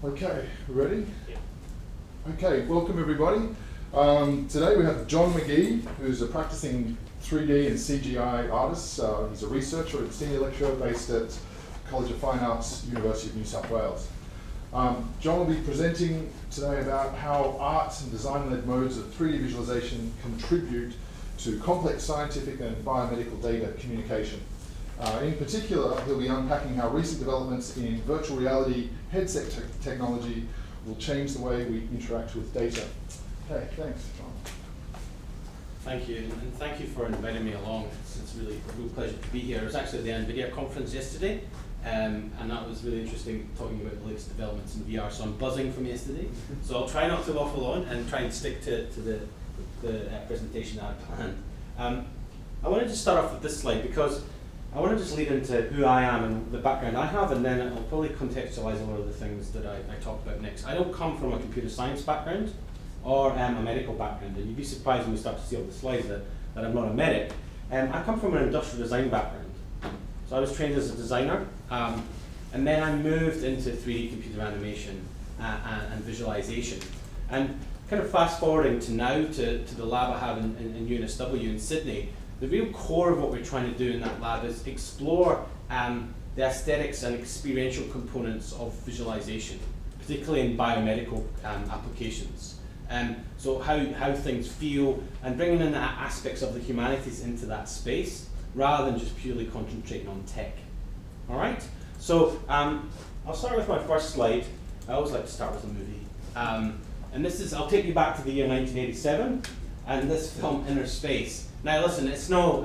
Okay, ready? Yeah. Okay, welcome everybody. Today we have John McGhee, who's a practicing 3D and CGI artist. He's a researcher and senior lecturer based at College of Fine Arts, University of New South Wales. John will be presenting today about how art and design-led modes of 3D visualization contribute to complex scientific and biomedical data communication. In particular, he'll be unpacking how recent developments in virtual reality headset technology will change the way we interact with data. Okay, thanks, John. Thank you, and thank you for inviting me along. It's really a real pleasure to be here. I was actually at the NVIDIA conference yesterday, and that was really interesting, talking about the latest developments in VR, so I'm buzzing from yesterday. So I'll try not to waffle on and try and stick to the presentation I planned. I wanted to start off with this slide because I want to just lead into who I am and the background I have, and then I'll probably contextualize a lot of the things that I talk about next. I don't come from a computer science background or a medical background, and you'd be surprised when we start to see all the slides that I'm not a medic. I come from an industrial design background. So I was trained as a designer, and then I moved into 3D computer animation and visualization. And kind of fast forwarding to now, to the lab I have in UNSW in Sydney, the real core of what we're trying to do in that lab is explore the aesthetics and experiential components of visualization, particularly in biomedical applications. So how things feel, and bringing in the aspects of the humanities into that space, rather than just purely concentrating on tech. All right? So I'll start with my first slide. I always like to start with a movie. And this is, I'll take you back to the year 1987, and this film, Inner Space. Now listen, it's no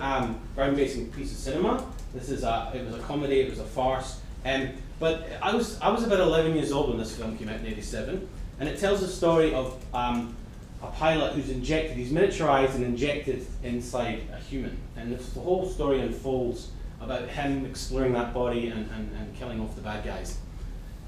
groundbreaking piece of cinema. It was a comedy, it was a farce. But I was about 11 years old when this film came out in '87, and it tells the story of a pilot who's injected, he's miniaturized and injected inside a human. And the whole story unfolds about him exploring that body and killing off the bad guys.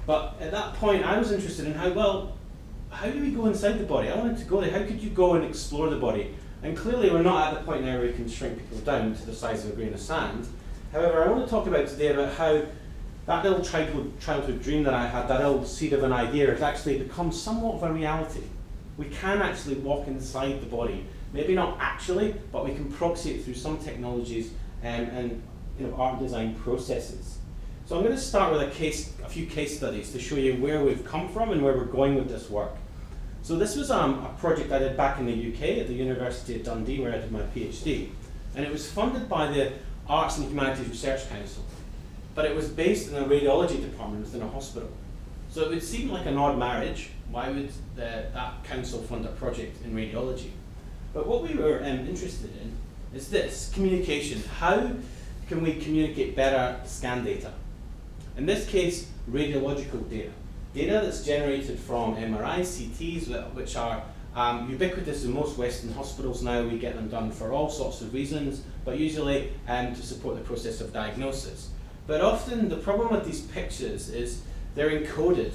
But at that point, I was interested in how do we go inside the body? I wanted to go there. How could you go and explore the body? And clearly we're not at the point now where we can shrink people down to the size of a grain of sand. However, I want to talk about today about how that little childhood dream that I had, that little seed of an idea, has actually become somewhat of a reality. We can actually walk inside the body. Maybe not actually, but we can proxy it through some technologies and art and design processes. So I'm going to start with a few case studies to show you where we've come from and where we're going with this work. So this was a project I did back in the UK at the University of Dundee, where I did my PhD. And it was funded by the Arts and Humanities Research Council. But it was based in a radiology department within a hospital. So it would seem like an odd marriage. Why would that council fund a project in radiology? But what we were interested in is this, communication. How can we communicate better scan data? In this case, radiological data. Data that's generated from MRIs, CTs, which are ubiquitous in most Western hospitals now. We get them done for all sorts of reasons, but usually to support the process of diagnosis. But often the problem with these pictures is they're encoded.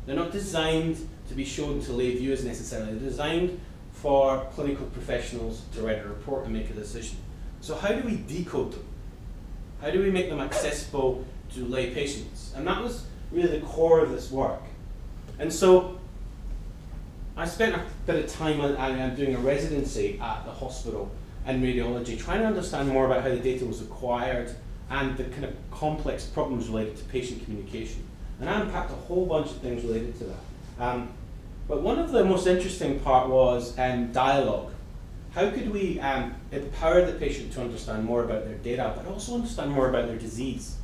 They're not designed to be shown to lay viewers necessarily. They're designed for clinical professionals to write a report and make a decision. So how do we decode them? How do we make them accessible to lay patients? And that was really the core of this work. And so I spent a bit of time doing a residency at the hospital in radiology, trying to understand more about how the data was acquired and the kind of complex problems related to patient communication. And I unpacked a whole bunch of things related to that. But one of the most interesting part was dialogue. How could we empower the patient to understand more about their data, but also understand more about their disease?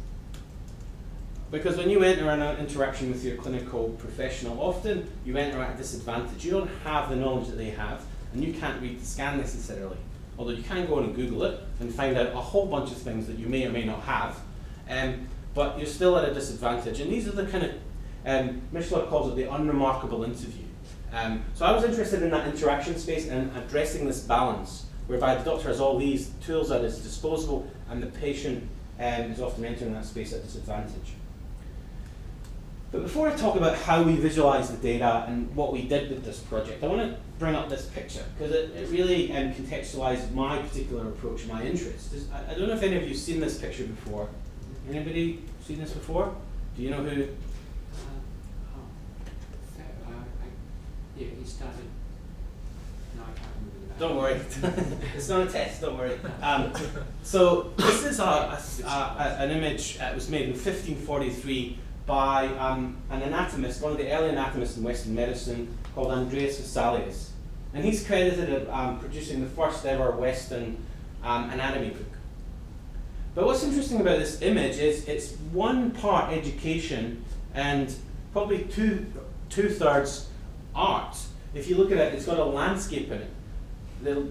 Because when you enter an interaction with your clinical professional, often you enter at a disadvantage. You don't have the knowledge that they have, and you can't read the scan necessarily. Although you can go in and Google it and find out a whole bunch of things that you may or may not have, but you're still at a disadvantage. And these are the kind of, Michelin calls it the unremarkable interview. So I was interested in that interaction space and addressing this balance, whereby the doctor has all these tools at his disposal, and the patient is often entering that space at disadvantage. But before I talk about how we visualize the data and what we did with this project, I want to bring up this picture because it really contextualized my particular approach, my interest. I don't know if any of you have seen this picture before. Anybody seen this before? Do you know who? Yeah, he started. No, I can't remember the name. Don't worry, it's not a test, don't worry. So this is an image that was made in 1543 by an anatomist, one of the early anatomists in Western medicine, called Andreas Vesalius. And he's credited at producing the first ever Western anatomy book. But what's interesting about this image is it's one part education and probably two-thirds art. If you look at it, it's got a landscape in it.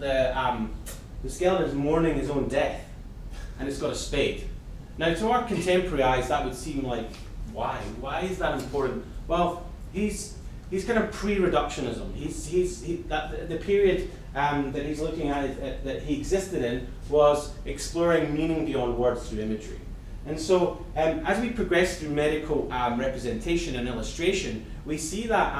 The skeleton is mourning his own death, and it's got a spade. Now, to our contemporary eyes, that would seem like, why? Why is that important? Well, he's kind of pre-reductionism. The period that he's looking at, that he existed in, was exploring meaning beyond words through imagery. And so, as we progress through medical representation and illustration, we see that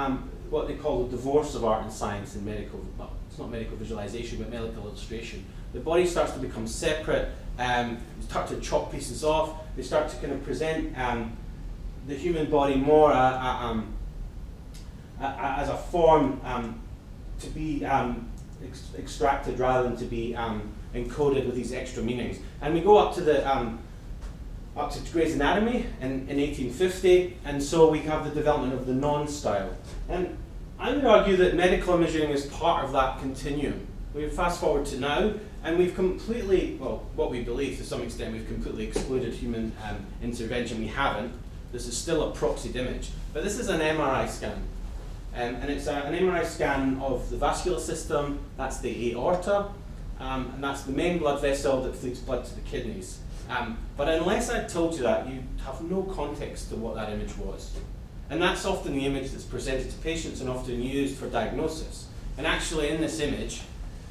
what they call the divorce of art and science in medical, well, it's not medical visualization, but medical illustration. The body starts to become separate, they start to chop pieces off, they start to kind of present the human body more as a form to be extracted rather than to be encoded with these extra meanings. And we go up to Gray's Anatomy in 1850, and so we have the development of the non-style. And I would argue that medical imaging is part of that continuum. We fast forward to now, and we've completely, well, what we believe to some extent, we've completely excluded human intervention. We haven't. This is still a proxied image. But this is an MRI scan. And it's an MRI scan of the vascular system. That's the aorta, and that's the main blood vessel that feeds blood to the kidneys. But unless I told you that, you have no context to what that image was. And that's often the image that's presented to patients and often used for diagnosis. And actually in this image,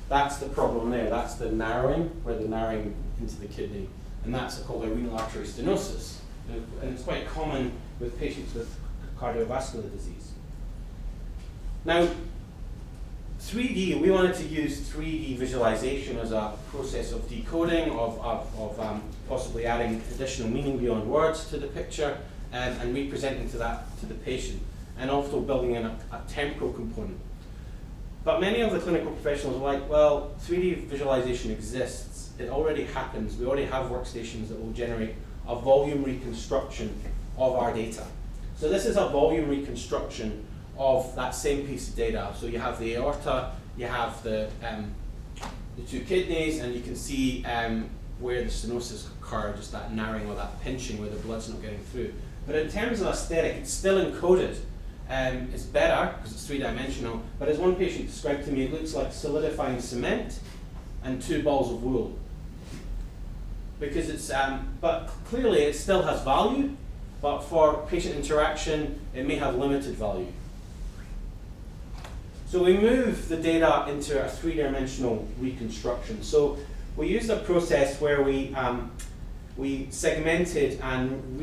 that's the problem there. That's the narrowing, where the narrowing into the kidney. And that's called a renal artery stenosis. And it's quite common with patients with cardiovascular disease. Now, 3D, we wanted to use 3D visualization as a process of decoding, of possibly adding additional meaning beyond words to the picture, and representing to the patient, and also building in a temporal component. But many of the clinical professionals are like, well, 3D visualization exists. It already happens. We already have workstations that will generate a volume reconstruction of our data. So this is a volume reconstruction of that same piece of data. So you have the aorta, you have the two kidneys, and you can see where the stenosis occurred, just that narrowing or that pinching where the blood's not getting through. But in terms of aesthetic, it's still encoded. It's better because it's three-dimensional, but as one patient described to me, it looks like solidifying cement and two balls of wool. Because it's, but clearly it still has value, but for patient interaction, it may have limited value. So we move the data into a three-dimensional reconstruction. So we used a process where we segmented and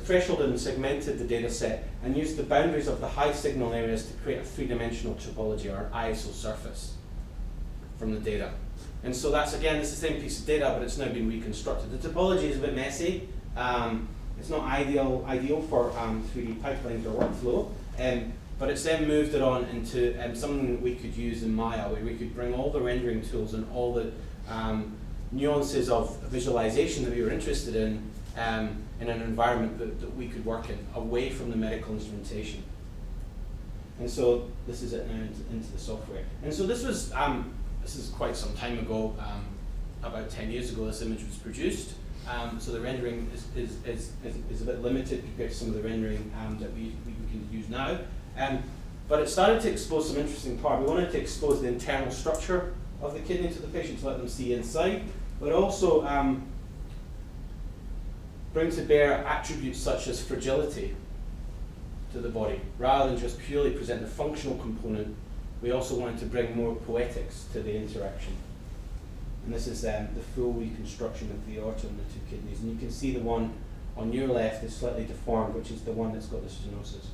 thresholded and segmented the data set and used the boundaries of the high signal areas to create a three-dimensional topology, or an ISO surface, from the data. And so that's, again, it's the same piece of data, but it's now been reconstructed. The topology is a bit messy. It's not ideal for 3D pipelines or workflow, but it's then moved it on into something that we could use in Maya, where we could bring all the rendering tools and all the nuances of visualization that we were interested in an environment that we could work in, away from the medical instrumentation. And so this is it now into the software. And so this was, this is quite some time ago, about 10 years ago this image was produced. So the rendering is a bit limited compared to some of the rendering that we can use now. But it started to expose some interesting part. We wanted to expose the internal structure of the kidney to the patient to let them see inside, but also bring to bear attributes such as fragility to the body. Rather than just purely present the functional component, we also wanted to bring more poetics to the interaction. And this is the full reconstruction of the aorta and the two kidneys. And you can see the one on your left is slightly deformed, which is the one that's got the stenosis.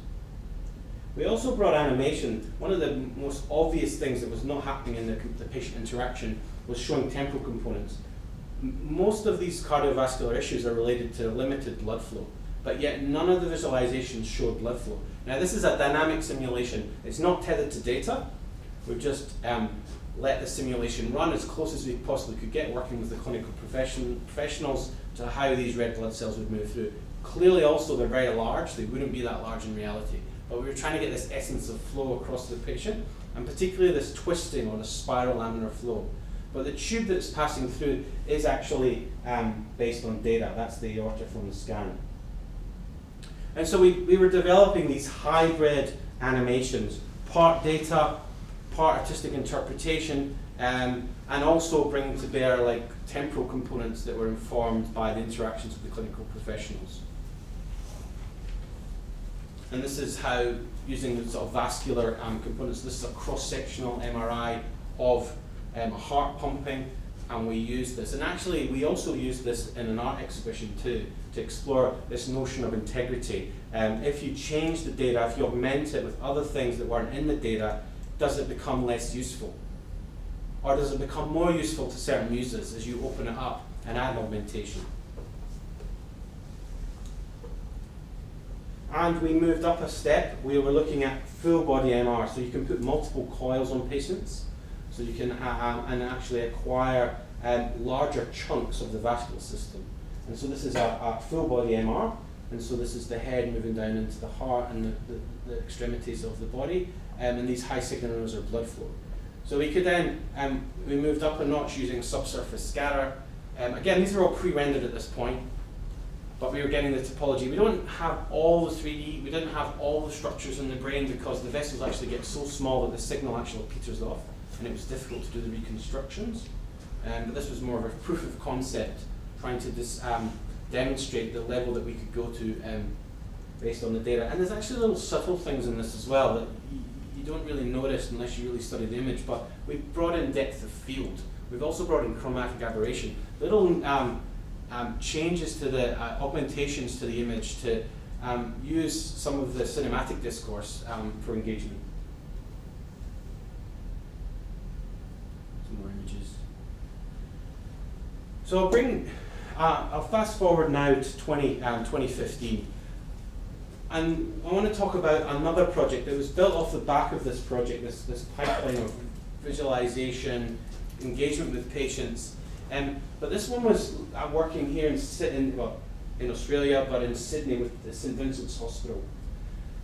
We also brought animation. One of the most obvious things that was not happening in the patient interaction was showing temporal components. Most of these cardiovascular issues are related to limited blood flow. but yet none of the visualizations showed blood flow. Now this is a dynamic simulation. It's not tethered to data. We've just let the simulation run as close as we possibly could get, working with the clinical professionals to how these red blood cells would move through. Clearly also they're very large. They wouldn't be that large in reality. But we were trying to get this essence of flow across the patient, and particularly this twisting or the spiral laminar flow. But the tube that's passing through is actually based on data. That's the aorta from the scan. And so we were developing these hybrid animations, part data, part artistic interpretation, and also bringing to bear like temporal components that were informed by the interactions with the clinical professionals. And this is how, using the sort of vascular components, this is a cross-sectional MRI of heart pumping, and we use this. And actually, we also use this in an art exhibition too, to explore this notion of integrity. If you change the data, if you augment it with other things that weren't in the data, does it become less useful? Or does it become more useful to certain users as you open it up and add augmentation? And we moved up a step. We were looking at full body MR, so you can put multiple coils on patients, so you can and actually acquire larger chunks of the vascular system. And so this is a full body MR, and so this is the head moving down into the heart and the extremities of the body, and these high signalers are blood flow. So we could then, we moved up a notch using subsurface scatter. Again, these are all pre-rendered at this point, but we were getting the topology. We don't have all the 3D, we didn't have all the structures in the brain because the vessels actually get so small that the signal actually peters off, and it was difficult to do the reconstructions. But this was more of a proof of concept, trying to demonstrate the level that we could go to based on the data. And there's actually little subtle things in this as well that you don't really notice unless you really study the image, but we've brought in depth of field. We've also brought in chromatic aberration, little changes to the augmentations to the image to use some of the cinematic discourse for engagement. Some more images. So I'll fast forward now to 2015. And I want to talk about another project that was built off the back of this project, this pipeline of visualization, engagement with patients. But this one was working here in Australia, but in Sydney with the St Vincent's Hospital.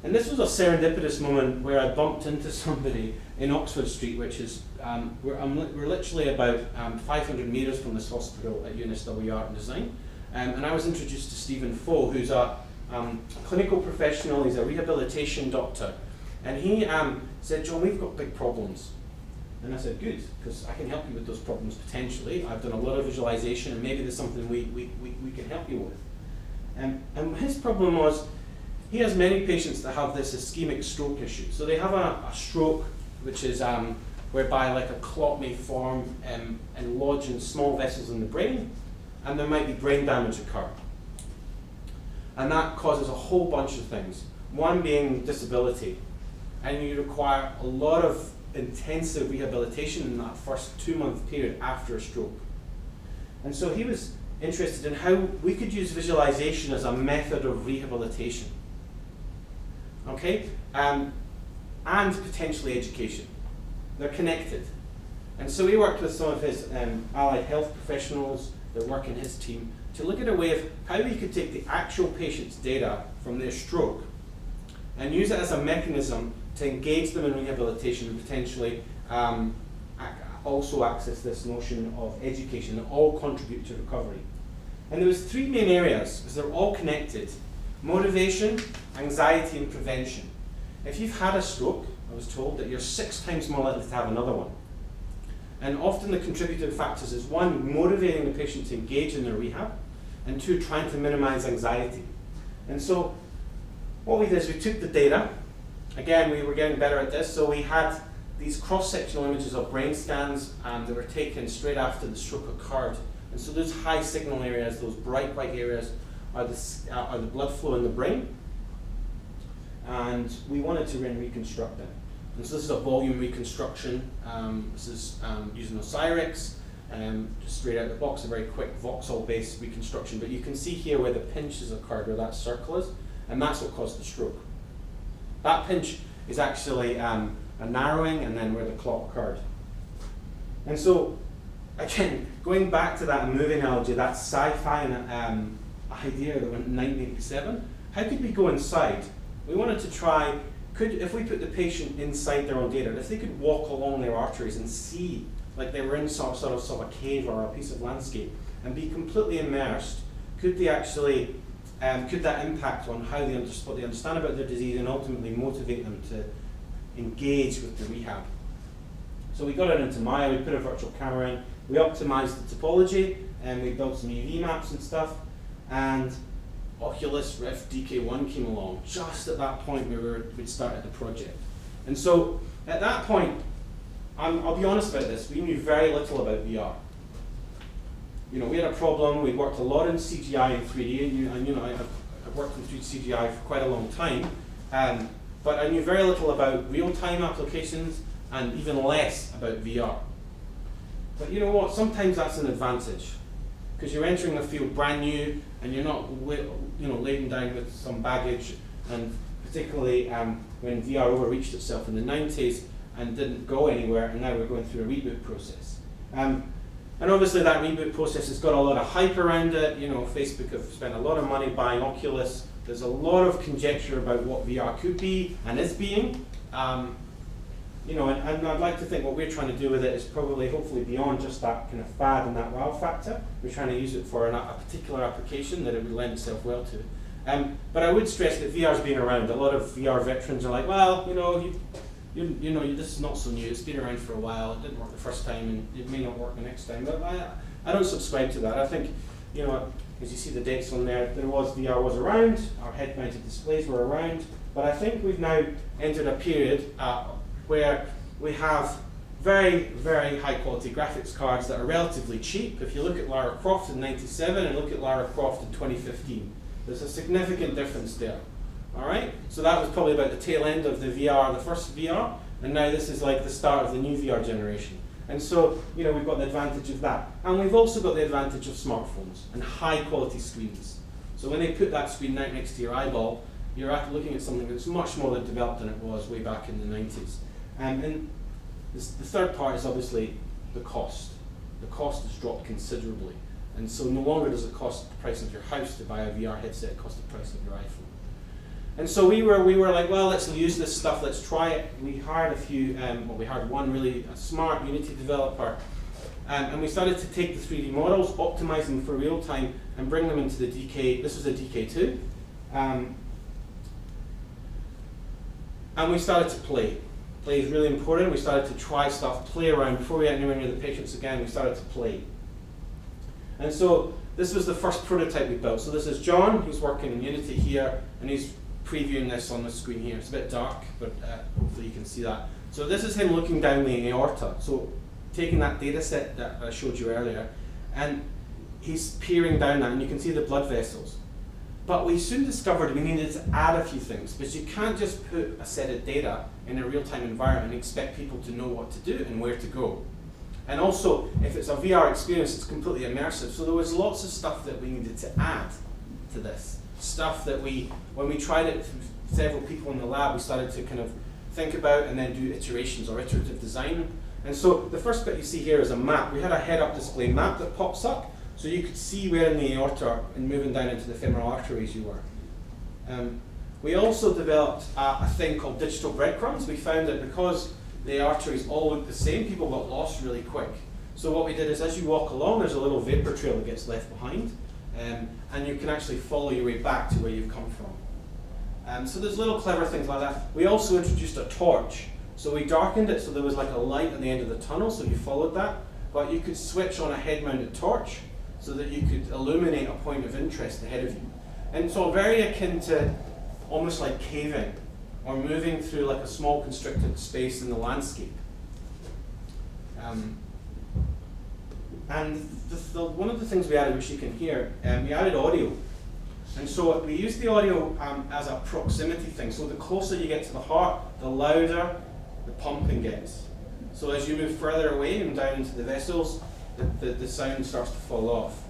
And this was a serendipitous moment where I bumped into somebody in Oxford Street, which is, we're literally about 500 metres from this hospital at UNSW Art and Design. And I was introduced to Stephen Foe, who's a clinical professional. He's a rehabilitation doctor. And he said, John, we've got big problems. And I said, good, because I can help you with those problems potentially. I've done a lot of visualization, and maybe there's something we can help you with. And his problem was, he has many patients that have this ischemic stroke issue. So they have a stroke, which is whereby like a clot may form and lodge in small vessels in the brain, and there might be brain damage occur. And that causes a whole bunch of things. One being disability. And you require a lot of intensive rehabilitation in that first 2-month period after a stroke. And so he was interested in how we could use visualization as a method of rehabilitation. Okay? And potentially education. They're connected. And so we worked with some of his allied health professionals that work in his team to look at a way of how we could take the actual patient's data from their stroke and use it as a mechanism to engage them in rehabilitation and potentially also access this notion of education that all contribute to recovery. And there was 3 main areas, because they're all connected: motivation, anxiety, and prevention. If you've had a stroke, I was told that you're 6 times more likely to have another one. And often the contributing factors is 1, motivating the patient to engage in their rehab, and 2, trying to minimize anxiety. And so what we did is we took the data. Again, we were getting better at this, so we had these cross-sectional images of brain scans that were taken straight after the stroke occurred. And so those high signal areas, those bright white areas, are the blood flow in the brain. And we wanted to then reconstruct them. And so this is a volume reconstruction. This is using Osirix. just straight out of the box, a very quick voxel-based reconstruction. But you can see here where the pinch has occurred, where that circle is, and that's what caused the stroke. That pinch is actually a narrowing, and then where the clot occurred. And so, again, going back to that movie analogy, that sci-fi idea that went in 1987, how could we go inside? We wanted to try, if we put the patient inside their own data, if they could walk along their arteries and see like they were in sort of a cave or a piece of landscape and be completely immersed, could they actually, could that impact on how what they understand about their disease and ultimately motivate them to engage with the rehab? So we got it into Maya, we put a virtual camera in, we optimized the topology, and we built some UV maps and stuff, and Oculus Rift DK1 came along just at that point where we'd started the project. And so at that point, I'll be honest about this, we knew very little about VR. You know, we had a problem, we'd worked a lot in CGI and 3D, and you know, I've worked in CGI for quite a long time, but I knew very little about real-time applications and even less about VR. But you know what, sometimes that's an advantage, because you're entering a field brand new and you're not laden down with some baggage, and particularly when VR overreached itself in the 90s and didn't go anywhere, and now we're going through a reboot process. And obviously that reboot process has got a lot of hype around it. You know, Facebook have spent a lot of money buying Oculus. There's a lot of conjecture about what VR could be and is being. You know, and I'd like to think what we're trying to do with it is probably, hopefully, beyond just that kind of fad and that wow factor. We're trying to use it for a particular application that it would lend itself well to. But I would stress that VR's been around. A lot of VR veterans are like, well, you know, this is not so new. It's been around for a while. It didn't work the first time, and it may not work the next time. But I don't subscribe to that. I think, you know, as you see the dates on there, VR was around. Our head-mounted displays were around. But I think we've now entered a period where we have very, very high-quality graphics cards that are relatively cheap. If you look at Lara Croft in '97 and look at Lara Croft in 2015, there's a significant difference there. All right, so that was probably about the tail end of the VR, the first VR, and now this is like the start of the new VR generation. And so, you know, we've got the advantage of that. And we've also got the advantage of smartphones and high-quality screens. So when they put that screen right next to your eyeball, you're looking at something that's much more developed than it was way back in the 90s. And the third part is obviously the cost. The cost has dropped considerably. And so no longer does it cost the price of your house to buy a VR headset, it costs the price of your iPhone. And so we were like, well, let's use this stuff, let's try it. We hired we hired one really smart Unity developer, and we started to take the 3D models, optimize them for real time, and bring them into the DK. This was a DK2. And we started to play. Play is really important. We started to try stuff, play around. Before we went anywhere near the patients again, we started to play. And so this was the first prototype we built. So this is John, who's working in Unity here, and he's previewing this on the screen here. It's a bit dark, but hopefully you can see that. So this is him looking down the aorta. So taking that data set that I showed you earlier, and he's peering down that, and you can see the blood vessels. But we soon discovered we needed to add a few things, because you can't just put a set of data in a real-time environment and expect people to know what to do and where to go. And also, if it's a VR experience, it's completely immersive. So there was lots of stuff that we needed to add to this. Stuff that when we tried it with several people in the lab, we started to kind of think about and then do iterations or iterative design. And so the first bit you see here is a map. We had a head-up display map that pops up, so you could see where in the aorta and moving down into the femoral arteries you were. We also developed a thing called digital breadcrumbs. We found that because the arteries all look the same, people got lost really quick. So what we did is, as you walk along, there's a little vapor trail that gets left behind, and you can actually follow your way back to where you've come from. So there's little clever things like that. We also introduced a torch. So we darkened it so there was like a light at the end of the tunnel, so you followed that. But you could switch on a head-mounted torch so that you could illuminate a point of interest ahead of you. And so very akin to almost like caving or moving through like a small constricted space in the landscape. And one of the things we added, which you can hear, we added audio. And so we used the audio as a proximity thing. So the closer you get to the heart, the louder the pumping gets. So as you move further away and down into the vessels, the sound starts to fall off.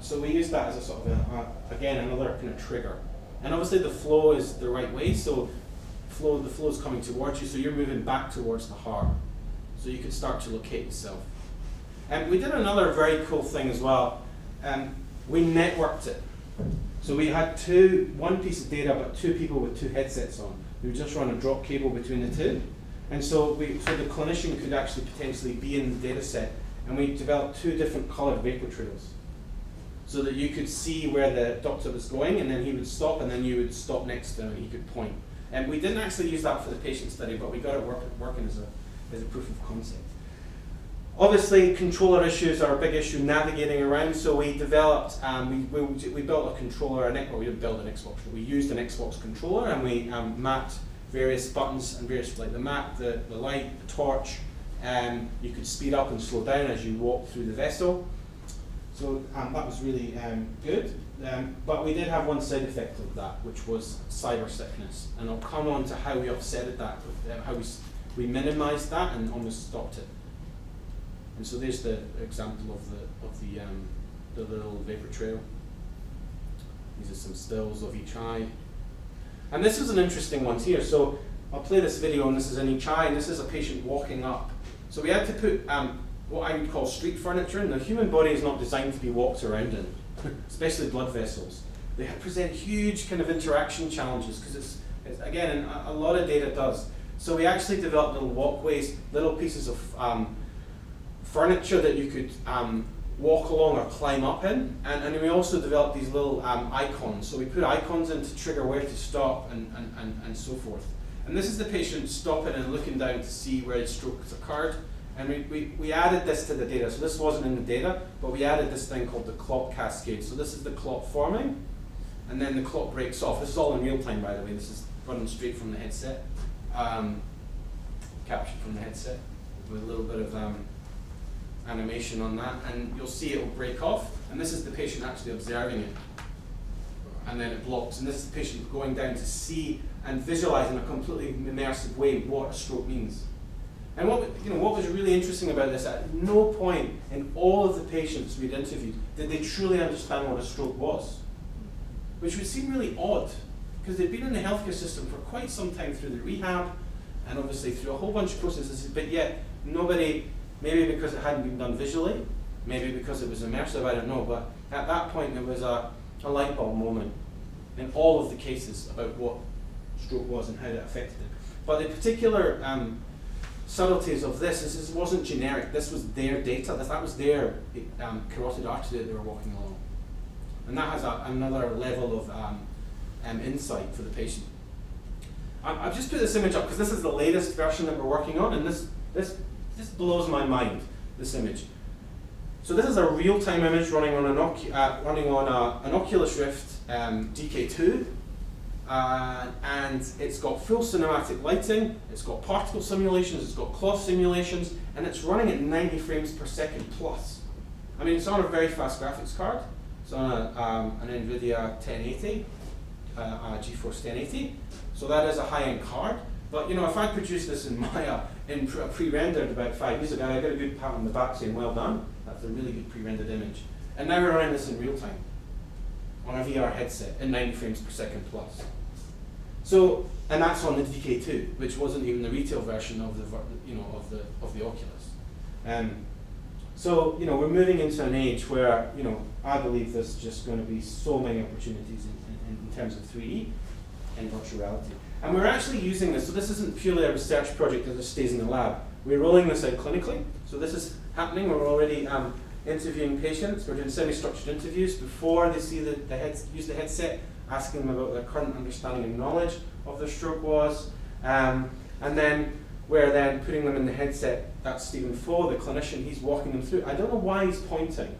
So we use that as a sort of, again, another kind of trigger. And obviously the flow is the right way, so the flow is coming towards you, so you're moving back towards the heart. So you can start to locate yourself. And we did another very cool thing as well. We networked it. So we had one piece of data, but two people with two headsets on. We would just run a drop cable between the two. And so the clinician could actually potentially be in the data set, and we developed two different colored vapor trails, so that you could see where the doctor was going, and then he would stop, and then you would stop next to him, and he could point. And we didn't actually use that for the patient study, but we got it working as a proof of concept. Obviously, controller issues are a big issue navigating around, so we developed, we built a controller, we didn't build an Xbox, we used an Xbox controller, and we mapped various buttons and various, like the map, the light, the torch, you could speed up and slow down as you walk through the vessel. So that was really good, but we did have one side effect of that, which was cyber sickness, and I'll come on to how we offsetted that, how we minimized that and almost stopped it. And so there's the example of the little vapor trail. These are some stills of each eye. And this is an interesting one here. So I'll play this video, and this is in each eye, and this is a patient walking up. So we had to put what I would call street furniture in. The human body is not designed to be walked around in, especially blood vessels. They present huge kind of interaction challenges, because it's again, and a lot of data does. So we actually developed little walkways, little pieces of furniture that you could walk along or climb up in, and we also developed these little icons. So we put icons in to trigger where to stop and so forth. And this is the patient stopping and looking down to see where his stroke has occurred. And we added this to the data. So this wasn't in the data, but we added this thing called the clot cascade. So this is the clot forming, and then the clot breaks off. This is all in real time, by the way. This is running straight from the headset, captured from the headset with a little bit of animation on that, and you'll see it will break off, and this is the patient actually observing it, and then it blocks, and this is the patient going down to see and visualize in a completely immersive way what a stroke means. And what was really interesting about this, at no point in all of the patients we'd interviewed did they truly understand what a stroke was, which would seem really odd, because they'd been in the healthcare system for quite some time through the rehab, and obviously through a whole bunch of processes, but yet nobody, maybe because it hadn't been done visually, maybe because it was immersive, I don't know, but at that point there was a light bulb moment in all of the cases about what stroke was and how it affected it. But the particular subtleties of this wasn't generic. This was their data. That was their carotid artery that they were walking along, and that has another level of insight for the patient. I've just put this image up because this is the latest version that we're working on, and this blows my mind. This image. So this is a real-time image running on an Oculus Rift DK2. And it's got full cinematic lighting, it's got particle simulations, it's got cloth simulations, and it's running at 90 frames per second plus. I mean, it's on a very fast graphics card. It's on an NVIDIA 1080, GeForce 1080. So that is a high-end card. But if I produced this in Maya, pre-rendered about 5 years ago, I got a good pat on the back saying, well done. That's a really good pre-rendered image. And now we're running this in real time on a VR headset at 90 frames per second plus. So, and that's on the DK2, which wasn't even the retail version of the Oculus. So, we're moving into an age where, I believe there's just going to be so many opportunities in terms of 3D and virtual reality. And we're actually using this, so this isn't purely a research project that just stays in the lab. We're rolling this out clinically. So this is happening. We're already interviewing patients. We're doing semi-structured interviews before they see use the headset, asking them about their current understanding and knowledge of their stroke was. And then we're then putting them in the headset. That's Stephen Foe, the clinician. He's walking them through. I don't know why he's pointing.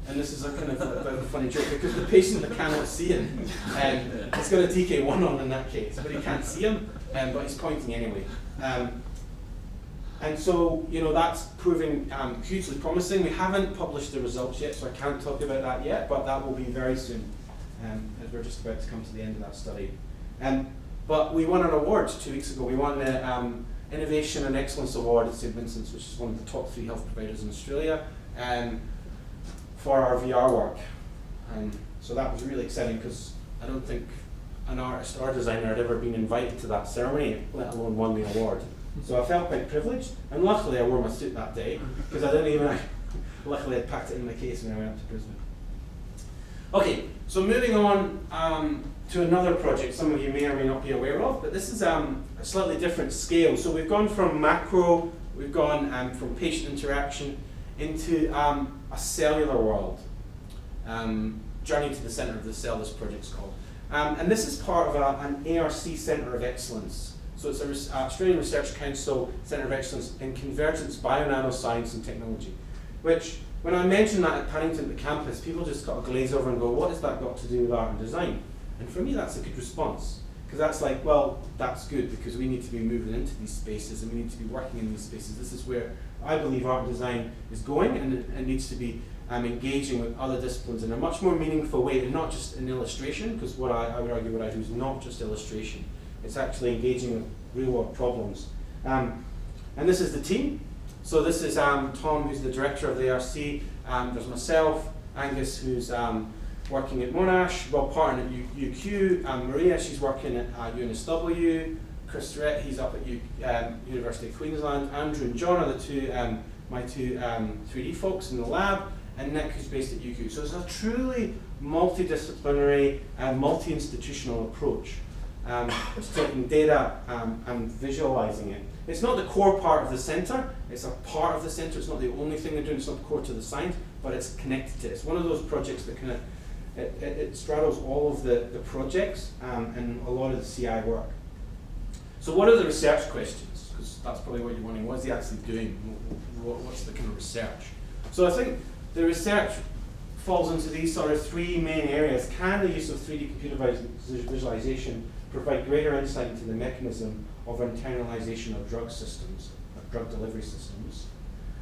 And this is a kind of a funny joke, because the patient that cannot see him, it's got a DK1 on in that case, but he can't see him, but he's pointing anyway. And so, that's proving hugely promising. We haven't published the results yet, so I can't talk about that yet, but that will be very soon, as we're just about to come to the end of that study. But we won an award 2 weeks ago. We won Innovation and Excellence Award at St Vincent's, which is one of the top 3 health providers in Australia, for our VR work. So that was really exciting because I don't think an artist or designer had ever been invited to that ceremony, let alone won the award. So I felt quite privileged, and luckily I wore my suit that day because I didn't even, luckily I packed it in my case when I went up to Brisbane. Okay, so moving on to another project some of you may or may not be aware of, but this is a slightly different scale. So we've gone from macro, we've gone from patient interaction into a cellular world. Journey to the Centre of the Cell, this project's called. And this is part of an ARC Centre of Excellence. So it's an Australian Research Council Centre of Excellence in Convergence Bio-Nanoscience and Technology, which, when I mention that at Paddington, the campus, people just kind of glaze over and go, what has that got to do with art and design? And for me, that's a good response. Because that's like, well, that's good, because we need to be moving into these spaces and we need to be working in these spaces. This is where I believe art and design is going, and it needs to be engaging with other disciplines in a much more meaningful way, and not just in illustration, because what I would argue what I do is not just illustration. It's actually engaging with real world problems. And this is the team. So this is Tom, who's the director of the ARC. There's myself, Angus, who's working at Monash, Rob Parton at UQ, Maria, she's working at UNSW, Chris Rett, he's up at University of Queensland, Andrew and John are the two, my two 3D folks in the lab, and Nick, who's based at UQ. So it's a truly multidisciplinary and multi-institutional approach to taking data and visualizing it. It's not the core part of the centre, it's a part of the centre, it's not the only thing they're doing, it's not core to the science, but it's connected to it. It's one of those projects that kind of, it straddles all of the projects and a lot of the CI work. So what are the research questions? Because that's probably what you're wondering, what is he actually doing? What's the kind of research? So I think the research falls into these sort of 3 main areas. Can the use of 3D computer visualization provide greater insight into the mechanism of internalization of drug systems, of drug delivery systems?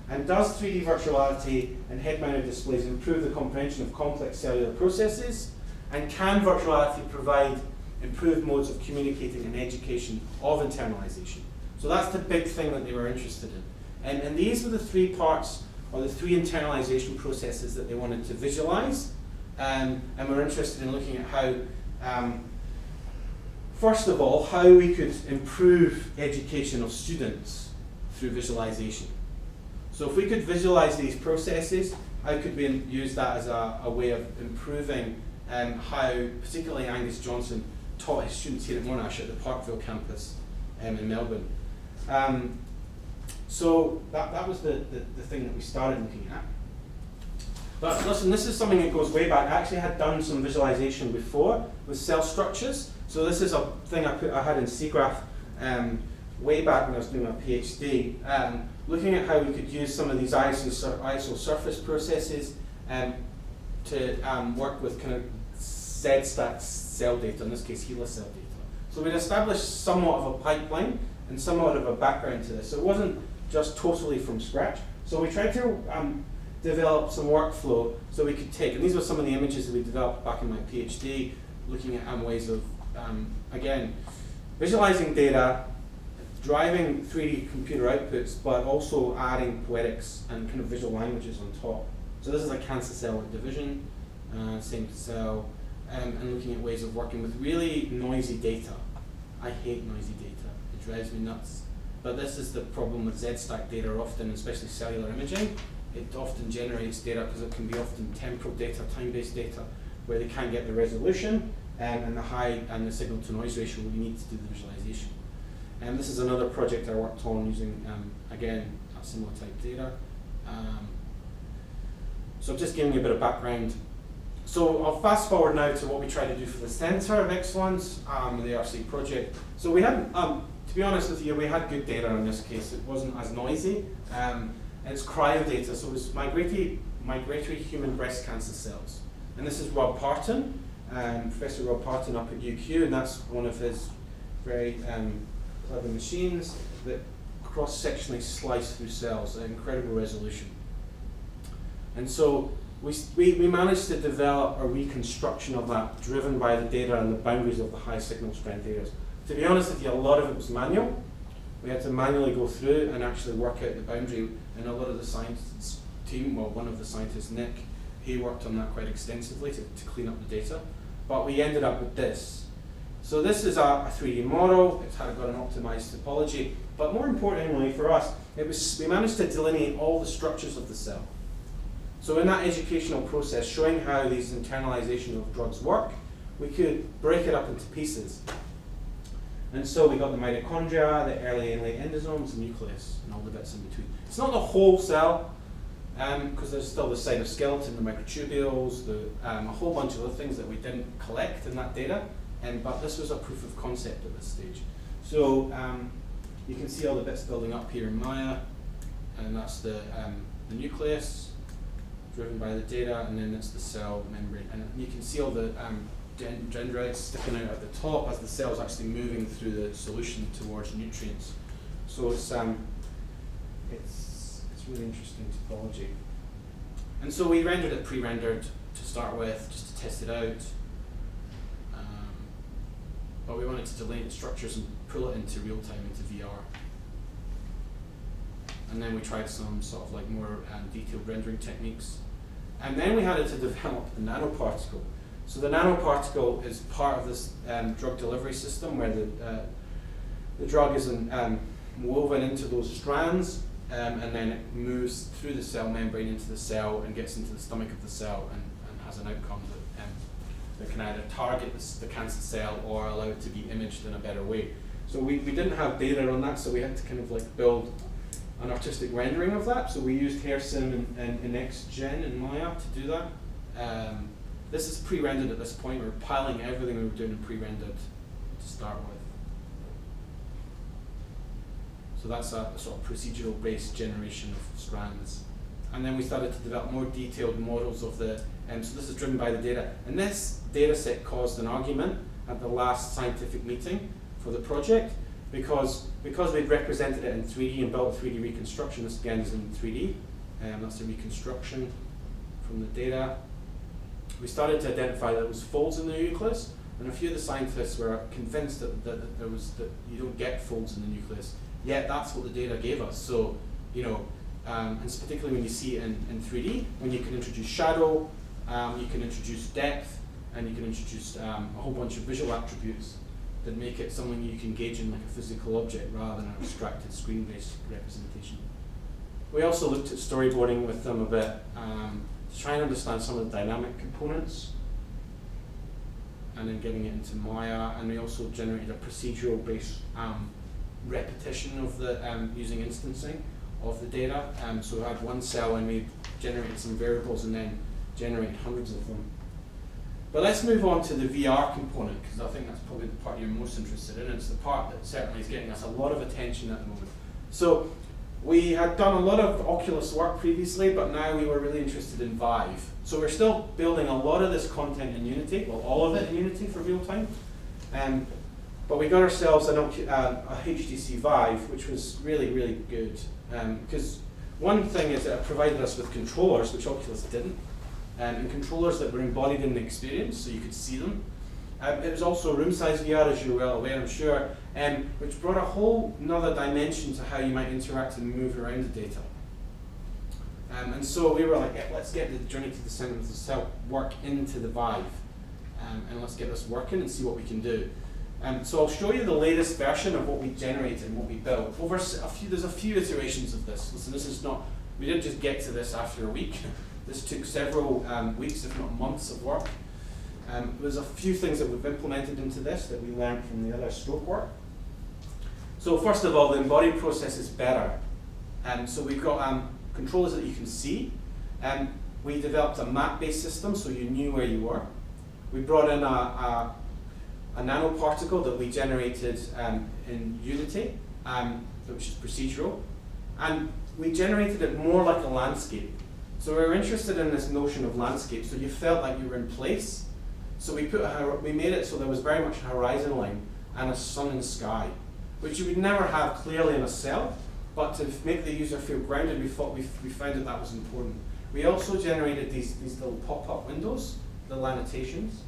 And does 3D virtuality and head-mounted displays improve the comprehension of complex cellular processes? And can virtuality provide improved modes of communicating and education of internalization? So that's the big thing that they were interested in. And these were the 3 parts, or the 3 internalization processes that they wanted to visualize. And we're interested in looking at how, first of all, how we could improve education of students through visualization. So if we could visualize these processes, how could we use that as a way of improving how, particularly Angus Johnson, taught his students here at Monash at the Parkville campus in Melbourne. So that was the thing that we started looking at. But listen, this is something that goes way back. I actually had done some visualization before with cell structures. So this is a thing I had in SIGGRAPH way back when I was doing my PhD, looking at how we could use some of these ISO surface processes to work with kind of Z-stack cell data, in this case HeLa cell data. So we'd established somewhat of a pipeline and somewhat of a background to this. So it wasn't just totally from scratch. So we tried to develop some workflow so we could take, and these were some of the images that we developed back in my PhD, looking at ways of, again, visualizing data, driving 3D computer outputs, but also adding poetics and kind of visual languages on top. So this is a cancer cell division, same cell, and looking at ways of working with really noisy data. I hate noisy data, it drives me nuts. But this is the problem with Z-stack data often, especially cellular imaging. It often generates data because it can be often temporal data, time-based data, where they can't get the resolution and the high and the signal-to-noise ratio we need to do the visualization. And this is another project I worked on using, again, a similar type data. So I'm just giving you a bit of background. So I'll fast forward now to what we try to do for the Centre of Excellence, the RC project. So we had, to be honest with you, we had good data in this case. It wasn't as noisy. And it's cryo data, so it was migratory human breast cancer cells. And this is Rob Parton, Professor Rob Parton up at UQ, and that's one of his very clever machines that cross-sectionally slice through cells at incredible resolution. And so we managed to develop a reconstruction of that driven by the data and the boundaries of the high signal strength areas. To be honest with you, a lot of it was manual. We had to manually go through and actually work out the boundary, and a lot of the science team, well, one of the scientists, Nick, he worked on that quite extensively to clean up the data. But we ended up with this. So this is a 3D model. It's got an optimized topology, but more importantly for us, we managed to delineate all the structures of the cell. So in that educational process, showing how these internalization of drugs work, we could break it up into pieces. And so we got the mitochondria, the early and late endosomes, the nucleus, and all the bits in between. It's not the whole cell, because there's still the cytoskeleton, the microtubules, a whole bunch of other things that we didn't collect in that data, but this was a proof of concept at this stage. So you can see all the bits building up here in Maya, and that's the nucleus, driven by the data, and then it's the cell membrane. And you can see all the dendrites sticking out at the top as the cell's actually moving through the solution towards nutrients. So it's really interesting topology. And so we rendered it pre-rendered to start with, just to test it out. But we wanted to delineate structures and pull it into real time, into VR. And then we tried some sort of like more detailed rendering techniques. And then we had to develop a nanoparticle. So the nanoparticle is part of this drug delivery system where the drug is woven into those strands, and then it moves through the cell membrane into the cell and gets into the stomach of the cell and has an outcome that can either target the cancer cell or allow it to be imaged in a better way. So we didn't have data on that, so we had to kind of like build an artistic rendering of that. So we used HairSim and XGen and Maya to do that. This is pre-rendered at this point. We're piling everything we were doing in pre-rendered to start with. So that's a sort of procedural-based generation of strands. And then we started to develop more detailed models of the, so this is driven by the data. And this data set caused an argument at the last scientific meeting for the project, because we'd represented it in 3D and built a 3D reconstruction. This again is in 3D, that's a reconstruction from the data. We started to identify that there was folds in the nucleus, and a few of the scientists were convinced that you don't get folds in the nucleus. Yet that's what the data gave us. So, and particularly when you see it in 3D, when you can introduce shadow, you can introduce depth, and you can introduce a whole bunch of visual attributes that make it something you can engage in like a physical object rather than an abstracted screen-based representation. We also looked at storyboarding with them a bit to try and understand some of the dynamic components, and then getting it into Maya. And we also generated a procedural-based repetition of the using instancing of the data. So we had one cell and we generated some variables and then generated hundreds of them. But let's move on to the VR component, because I think that's probably the part you're most interested in. It's the part that certainly is getting us a lot of attention at the moment. So we had done a lot of Oculus work previously, but now we were really interested in Vive. So we're still building a lot of this content in Unity, well, all of it in Unity for real time. But we got ourselves a HTC Vive, which was really, really good. Because one thing is that it provided us with controllers, which Oculus didn't. And controllers that were embodied in the experience, so you could see them. It was also room size VR, as you're well aware, I'm sure, which brought a whole another dimension to how you might interact and move around the data. And so we were like, yeah, let's get the journey to the center of the cell work into the Vive, and let's get this working and see what we can do. So I'll show you the latest version of what we generated and what we built. There's a few iterations of this. Listen, this is not, we didn't just get to this after a week. This took several weeks, if not months of work. There's a few things that we've implemented into this that we learned from the other stroke work. So first of all, the embodied process is better. So we've got controllers that you can see. We developed a map-based system, so you knew where you were. We brought in a nanoparticle that we generated in Unity, which is procedural. And we generated it more like a landscape. So we were interested in this notion of landscape, so you felt like you were in place. So we made it so there was very much a horizon line and a sun and sky, which you would never have clearly in a cell, but to make the user feel grounded, we found that was important. We also generated these little pop-up windows, the annotations.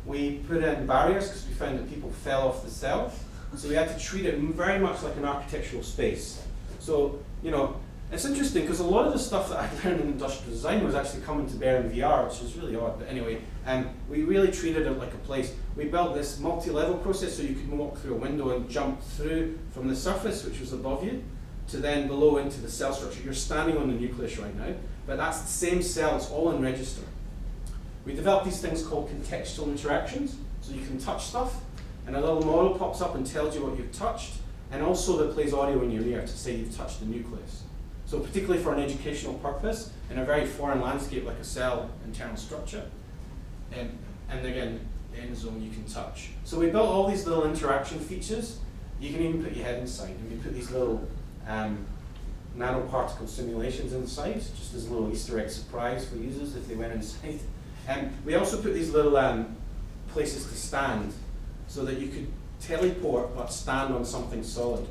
We put in barriers because we found that people fell off the cell. So we had to treat it very much like an architectural space. So, you know, it's interesting because a lot of the stuff that I learned in industrial design was actually coming to bear in VR, which is really odd. But anyway, we really treated it like a place. We built this multi-level process so you could walk through a window and jump through from the surface, which was above you, to then below into the cell structure. You're standing on the nucleus right now, but that's the same cell, it's all in register. We developed these things called contextual interactions, so you can touch stuff, and a little model pops up and tells you what you've touched, and also that plays audio in your ear to say you've touched the nucleus. So particularly for an educational purpose, in a very foreign landscape like a cell internal structure, and again, the end zone you can touch. So we built all these little interaction features. You can even put your head inside, and we put these little nanoparticle simulations inside, just as a little Easter egg surprise for users if they went inside. We also put these little places to stand, so that you could teleport but stand on something solid.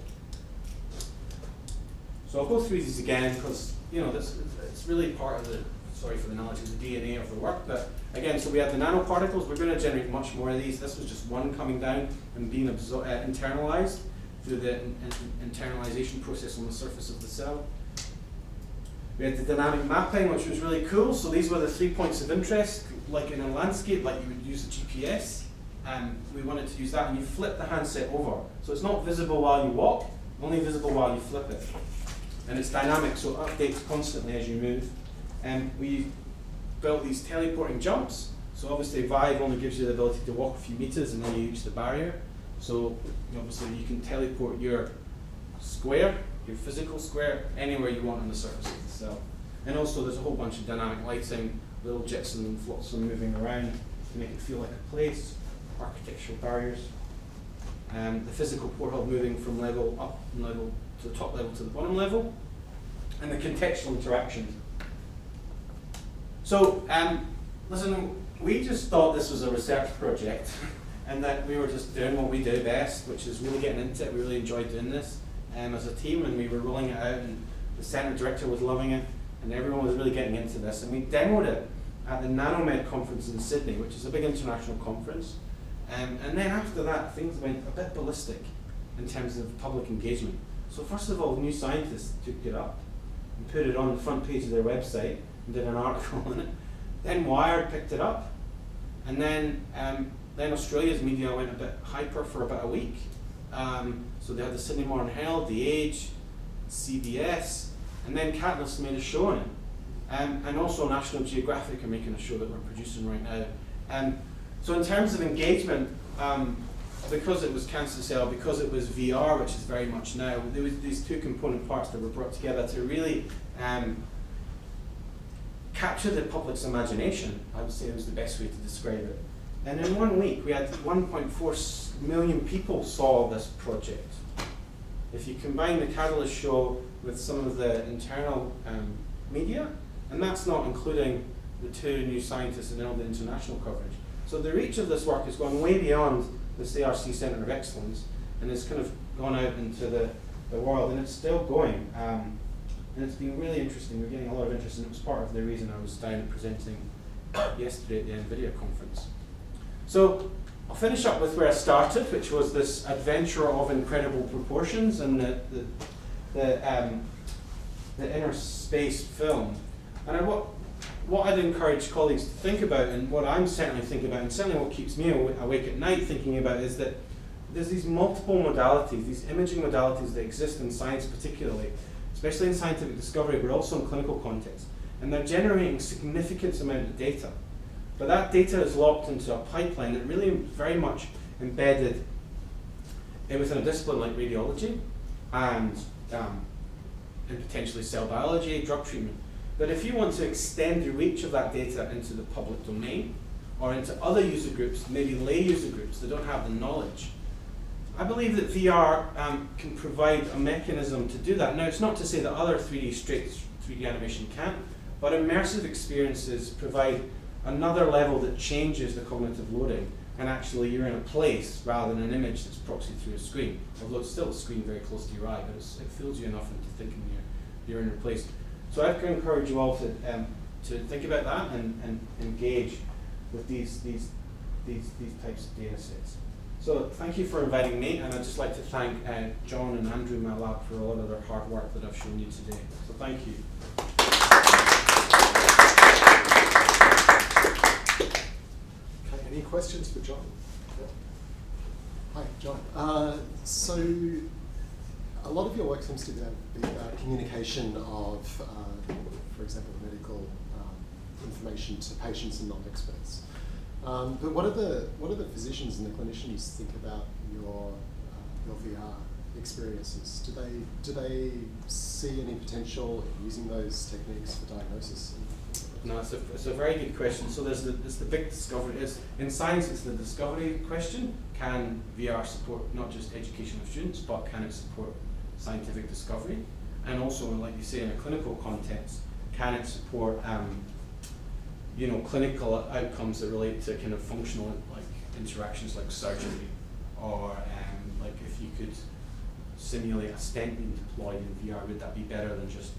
So I'll go through these again because it's really part of the, sorry for the analogy, the DNA of the work. But again, so we had the nanoparticles. We're going to generate much more of these. This was just one coming down and being internalized through the internalization process on the surface of the cell. We had the dynamic mapping, which was really cool. So these were the 3 points of interest, like in a landscape, like you would use a GPS. We wanted to use that, and you flip the handset over. So it's not visible while you walk, only visible while you flip it. And it's dynamic, so it updates constantly as you move. We built these teleporting jumps. So obviously Vive only gives you the ability to walk a few meters and then you reach the barrier. So obviously you can teleport your square, your physical square, anywhere you want on the surface of the cell. And also there's a whole bunch of dynamic lighting, little jets and flotsam moving around to make it feel like a place, architectural barriers. The physical porthole moving from level up and level to the top level to the bottom level, and the contextual interactions. So, listen, we just thought this was a research project, and that we were just doing what we do best, which is really getting into it. We really enjoyed doing this as a team, and we were rolling it out, and the center director was loving it, and everyone was really getting into this. And we demoed it at the NanoMed conference in Sydney, which is a big international conference. And then after that, things went a bit ballistic in terms of public engagement. So first of all, New Scientist took it up and put it on the front page of their website and did an article on it. Then Wired picked it up, and then Australia's media went a bit hyper for about a week. So they had the Sydney Morning Herald, The Age, CBS, and then Catalyst made a show on it. And also National Geographic are making a show that we're producing right now. So in terms of engagement, because it was cancer cell, because it was VR, which is very much now, there was these two component parts that were brought together to really capture the public's imagination. I would say it was the best way to describe it. And in 1 week, we had 1.4 million people saw this project. If you combine the Catalyst show with some of the internal media, and that's not including the two New Scientists and all the international coverage. So the reach of this work has gone way beyond this ARC Centre of Excellence, and it's kind of gone out into the world, and it's still going. And it's been really interesting. We're getting a lot of interest, and it was part of the reason I was down and presenting yesterday at the NVIDIA conference. So I'll finish up with where I started, which was this adventure of incredible proportions and the inner space film. And what I'd encourage colleagues to think about, and what I'm certainly thinking about, and certainly what keeps me awake at night thinking about, is that there's these multiple modalities, these imaging modalities that exist in science particularly, especially in scientific discovery, but also in clinical context. And they're generating significant amount of data. But that data is locked into a pipeline that really very much embedded within a discipline like radiology and potentially cell biology, drug treatment. But if you want to extend the reach of that data into the public domain or into other user groups, maybe lay user groups that don't have the knowledge, I believe that VR can provide a mechanism to do that. Now, it's not to say that other 3D animation can't, but immersive experiences provide another level that changes the cognitive loading, and actually you're in a place rather than an image that's proxied through a screen. Although it's still a screen very close to your eye, but it fools you enough into thinking you're in a place. So I can encourage you all to think about that and engage with these types of data sets. So thank you for inviting me, and I'd just like to thank John and Andrew in my lab for a lot of their hard work that I've shown you today. So thank you. Okay, any questions for John? Yeah. Hi, John. So a lot of your work seems to be about communication of, for example, medical information to patients and non-experts. But what do the physicians and the clinicians think about your VR experiences? Do they see any potential in using those techniques for diagnosis? No, it's a very good question. So there's the big discovery. In science, it's the discovery question. Can VR support not just education of students, but can it support scientific discovery? And also, like you say, in a clinical context, can it support clinical outcomes that relate to kind of functional like interactions like surgery, or like if you could simulate a stent being deployed in VR, would that be better than just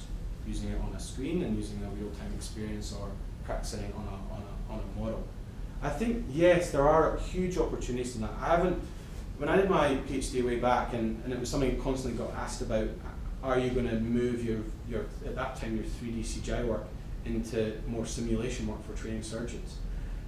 using it on a screen and using a real-time experience or practicing it on a model? I think yes, there are huge opportunities in that. When I did my PhD way back, and it was something I constantly got asked about, are you going to move your at that time your 3D CGI work into more simulation work for training surgeons?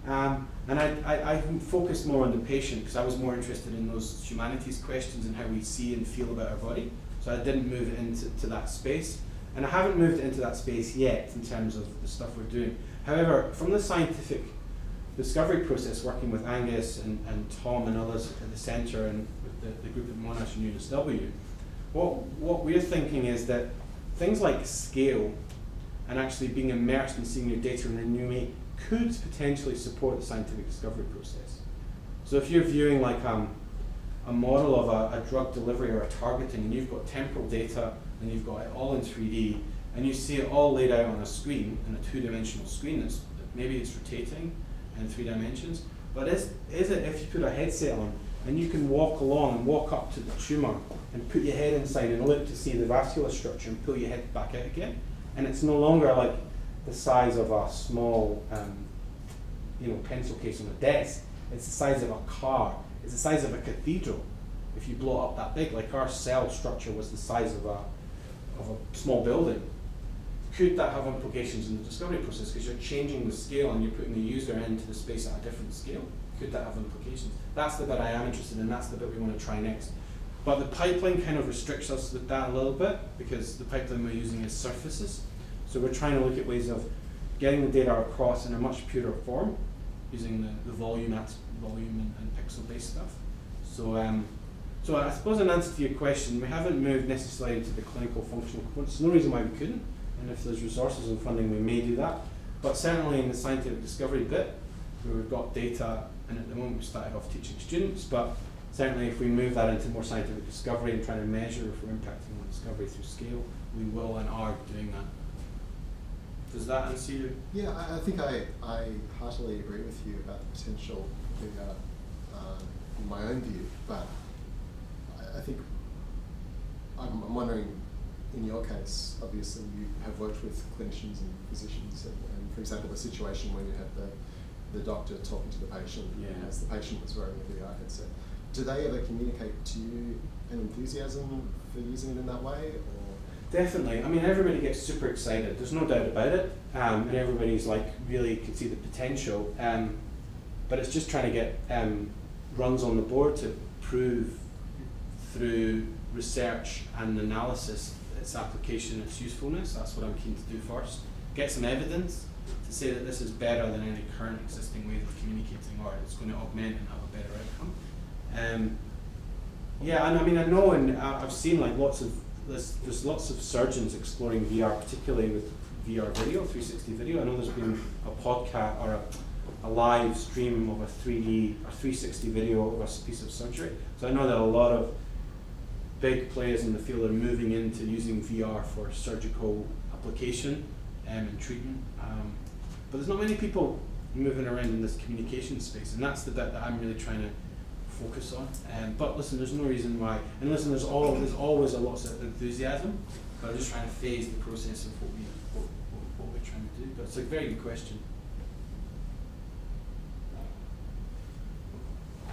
And I focused more on the patient because I was more interested in those humanities questions and how we see and feel about our body. So I didn't move it into that space. And I haven't moved it into that space yet in terms of the stuff we're doing. However, from the scientific discovery process, working with Angus and Tom and others at the centre and with the group at Monash and UNSW, what we're thinking is that things like scale and actually being immersed in seeing your data in a new way could potentially support the scientific discovery process. So if you're viewing like a model of a drug delivery or a targeting, and you've got temporal data and you've got it all in 3D, and you see it all laid out on a screen, in a two-dimensional screen that's maybe it's rotating in 3 dimensions, but is it if you put a headset on and you can walk along and walk up to the tumour and put your head inside and look to see the vascular structure and pull your head back out again, and it's no longer like the size of a small pencil case on a desk, it's the size of a car, it's the size of a cathedral if you blow it up that big. Like our cell structure was the size of a small building. Could that have implications in the discovery process? Because you're changing the scale and you're putting the user into the space at a different scale. Could that have implications? That's the bit I am interested in, that's the bit we want to try next. But the pipeline kind of restricts us with that a little bit, because the pipeline we're using is surfaces. So we're trying to look at ways of getting the data across in a much purer form, using the volume and pixel-based stuff. So I suppose in answer to your question, we haven't moved necessarily into the clinical functional components. There's no reason why we couldn't, and if there's resources and funding, we may do that. But certainly in the scientific discovery bit, where we've got data, and at the moment we started off teaching students, but certainly if we move that into more scientific discovery and trying to measure if we're impacting on discovery through scale, we will and are doing that. Does that answer you? Yeah, I think I heartily agree with you about the potential VR in my own view, but I think I'm wondering, in your case, obviously you have worked with clinicians and physicians, and for example, the situation when you had the doctor talking to the patient as the patient was wearing the VR headset. Do they ever communicate to you an enthusiasm for using it in that way? Or? Definitely. I mean, everybody gets super excited. There's no doubt about it, and everybody's like really can see the potential. But it's just trying to get runs on the board to prove through research and analysis its application, its usefulness. That's what I'm keen to do first. Get some evidence to say that this is better than any current existing ways of communicating, or it's going to augment and have a better outcome. Yeah, and I mean, I know, and I've seen like there's lots of surgeons exploring VR, particularly with VR video, 360 video. I know there's been a podcast or a live stream of a 3D or 360 video of a piece of surgery. So I know that a lot of big players in the field are moving into using VR for surgical application and treatment. But there's not many people moving around in this communication space, and that's the bit that I'm really trying to focus on. But listen, there's no reason why, and listen, there's always a lot of enthusiasm, but I'm just trying to phase the process of what we're trying to do. But it's a very good question.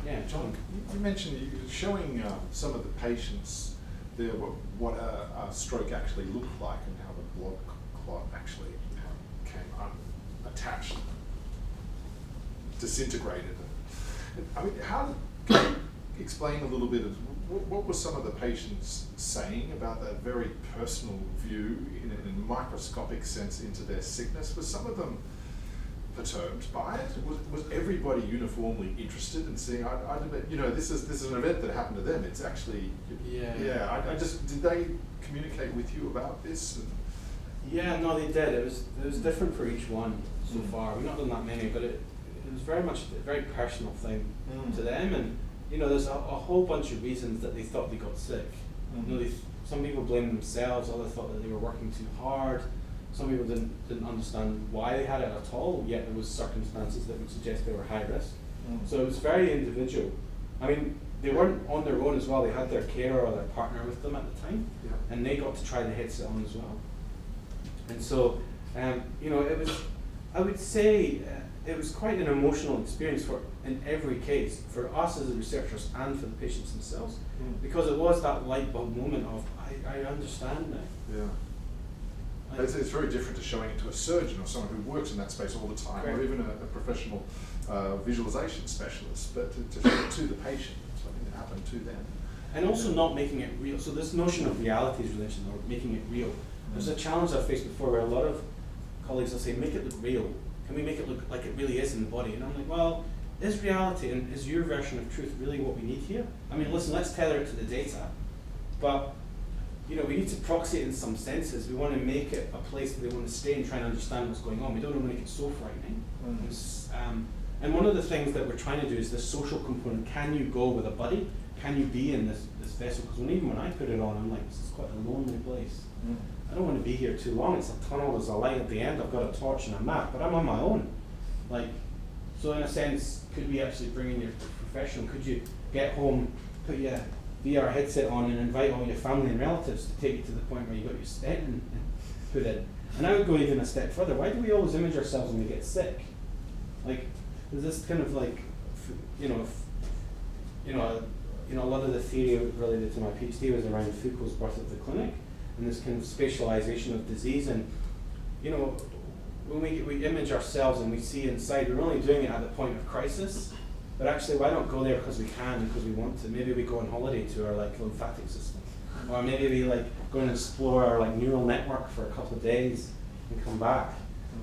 Yeah, John, you mentioned you were showing some of the patients there what a stroke actually looked like and how the blood clot actually came unattached, disintegrated. I mean, can you explain a little bit of what were some of the patients saying about that very personal view in a microscopic sense into their sickness? Was some of them perturbed by it? Was everybody uniformly interested in seeing? You know, this is an event that happened to them. It's actually did they communicate with you about this? Yeah, no, they did. It was different for each one so far. We've not done that many, but it was very much a very personal thing to them. And you know, there's a whole bunch of reasons that they thought they got sick. You know, some people blamed themselves. Others thought that they were working too hard. Some people didn't understand why they had it at all, yet there was circumstances that would suggest they were high risk. So it was very individual. I mean, they weren't on their own as well. They had their carer or their partner with them at the time, and they got to try the headset on as well. And so, you know, it was, I would say, it was quite an emotional experience in every case, for us as the researchers and for the patients themselves, because it was that light bulb moment of, I understand now. Yeah. It's very different to showing it to a surgeon or someone who works in that space all the time, Correct. or even a professional visualization specialist, but to show it to the patient, something that happened to them. And also not making it real. So this notion of reality is relation, or making it real. There's a challenge I've faced before where a lot of colleagues will say, make it look real. Can we make it look like it really is in the body? And I'm like, well, is reality and is your version of truth really what we need here? I mean, listen, let's tether it to the data, but you know, we need to proxy it in some senses. We want to make it a place that they want to stay and try and understand what's going on. We don't want to make it so frightening. And one of the things that we're trying to do is this social component. Can you go with a buddy? Can you be in this vessel? Because even when I put it on, I'm like, this is quite a lonely place. I don't want to be here too long. It's a tunnel, there's a light at the end, I've got a torch and a map, but I'm on my own. Like, so in a sense, could we actually bring in your professional? Could you get home, put your VR headset on and invite all your family and relatives to take you to the point where you got your stent put in? And I would go even a step further. Why do we always image ourselves when we get sick? Like, there's this kind of like, a lot of the theory related to my PhD was around Foucault's birth of the clinic and this kind of spatialization of disease. And you know, when we image ourselves and we see inside, we're only doing it at the point of crisis. But actually, why not go there because we can and because we want to? Maybe we go on holiday to our like lymphatic system, or maybe we like go and explore our like neural network for a couple of days and come back.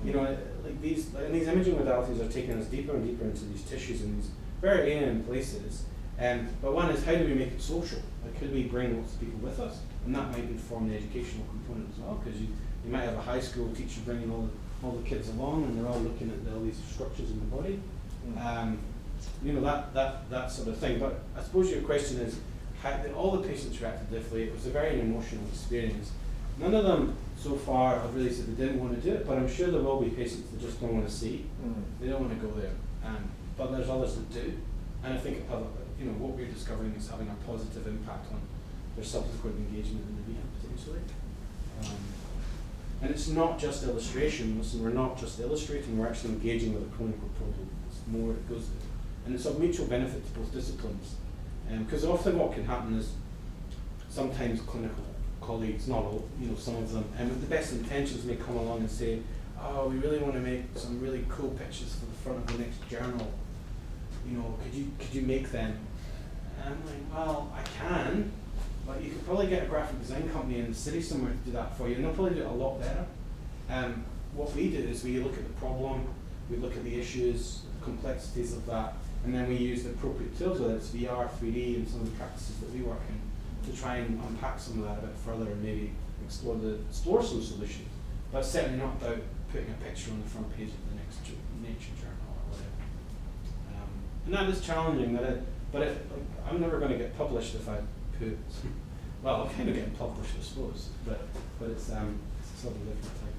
You know, like these imaging modalities are taking us deeper and deeper into these tissues in these very alien places. But one is, how do we make it social? Like, could we bring lots of people with us? And that might inform the educational component as well, because you might have a high school teacher bringing all the kids along, and they're all looking at all these structures in the body. You know, that sort of thing. But I suppose your question is, all the patients reacted differently. It was a very emotional experience. None of them so far have really said they didn't want to do it, but I'm sure there will be patients that just don't want to see. They don't want to go there. But there's others that do. And I think what we're discovering is having a positive impact on their subsequent engagement in the rehab potentially. And it's not just illustration. Listen, we're not just illustrating, we're actually engaging with a clinical problem. It's more, it goes, and it's of mutual benefit to both disciplines. Because often what can happen is sometimes clinical colleagues, not all, some of them, and with the best intentions may come along and say, oh, we really want to make some really cool pictures for the front of the next journal. Could you make them? And I'm like, well, I can, but you could probably get a graphic design company in the city somewhere to do that for you, and they'll probably do it a lot better. What we do is we look at the problem, we look at the issues, the complexities of that, and then we use the appropriate tools, whether it's VR, 3D, and some of the practices that we work in, to try and unpack some of that a bit further and maybe explore some solutions. But it's certainly not about putting a picture on the front page of the next Nature journal or whatever. And that is challenging, but I'm never going to get published if I put, well, I'm kind of getting published, I suppose, but it's sort of a different type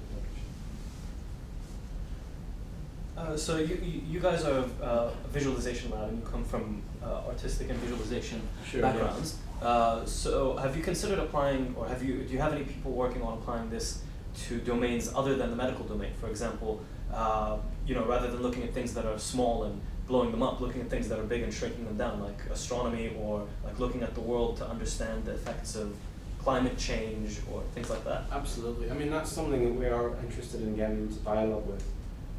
of publishing. So you guys are a visualization lab, and you come from artistic and visualization backgrounds. Yeah. So have you considered applying, or do you have any people working on applying this to domains other than the medical domain? For example, rather than looking at things that are small and blowing them up, looking at things that are big and shrinking them down, like astronomy, or like looking at the world to understand the effects of climate change or things like that? Absolutely. I mean, that's something that we are interested in getting into dialogue with.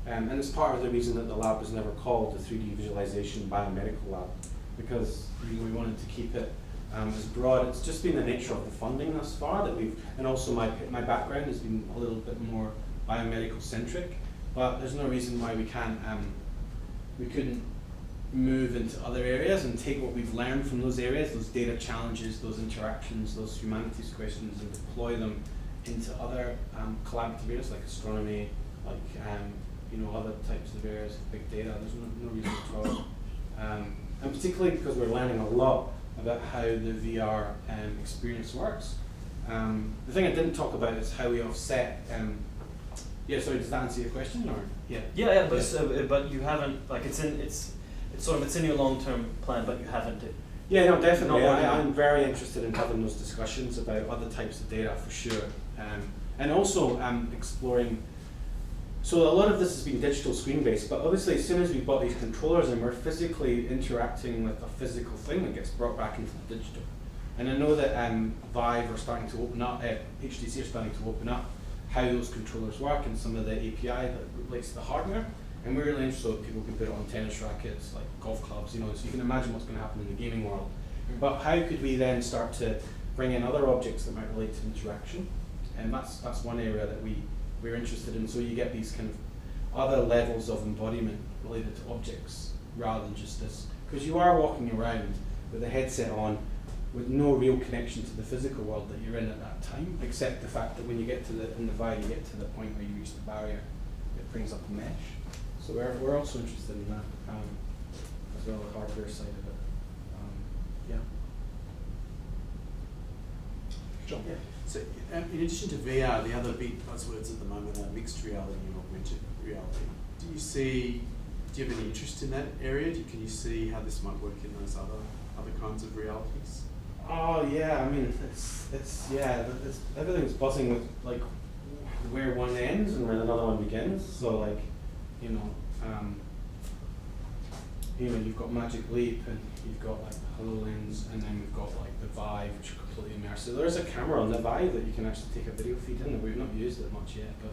And it's part of the reason that the lab was never called the 3D Visualization Biomedical Lab, because we wanted to keep it as broad. It's just been the nature of the funding thus far that we've, and also my background has been a little bit more biomedical centric, but there's no reason why we can't, we couldn't move into other areas and take what we've learned from those areas, those data challenges, those interactions, those humanities questions, and deploy them into other collaborative areas like astronomy, like other types of areas of big data. There's no reason at all. And particularly because we're learning a lot about how the VR experience works. The thing I didn't talk about is how we offset. Yeah, sorry, does that answer your question, or yeah? Yeah, but you haven't, like, it's in your long-term plan, but you haven't. Yeah, no, definitely. I'm very interested in having those discussions about other types of data for sure, and also exploring. So a lot of this has been digital screen-based, but obviously as soon as we've got these controllers and we're physically interacting with a physical thing that gets brought back into the digital. And I know that Vive are starting to open up, HTC are starting to open up how those controllers work and some of the API that relates to the hardware. And we're really interested if people can put it on tennis rackets, like golf clubs, so you can imagine what's going to happen in the gaming world. But how could we then start to bring in other objects that might relate to interaction? And that's one area that we're interested in. So you get these kind of other levels of embodiment related to objects rather than just this. Because you are walking around with a headset on with no real connection to the physical world that you're in at that time, except the fact that when you get to in the Vive, you get to the point where you reach the barrier, it brings up a mesh. So we're also interested in that, as well as the hardware side of it. Yeah. John. Yeah. So in addition to VR, the other big buzzwords at the moment are mixed reality and augmented reality. Do you have any interest in that area? Can you see how this might work in those other kinds of realities? Oh yeah, I mean everything's buzzing with like where one ends and where another one begins. So like, you've got Magic Leap and you've got like the HoloLens, and then we've got like the Vive, which are completely immersive. There's a camera on the Vive that you can actually take a video feed in, that we've not used it much yet, but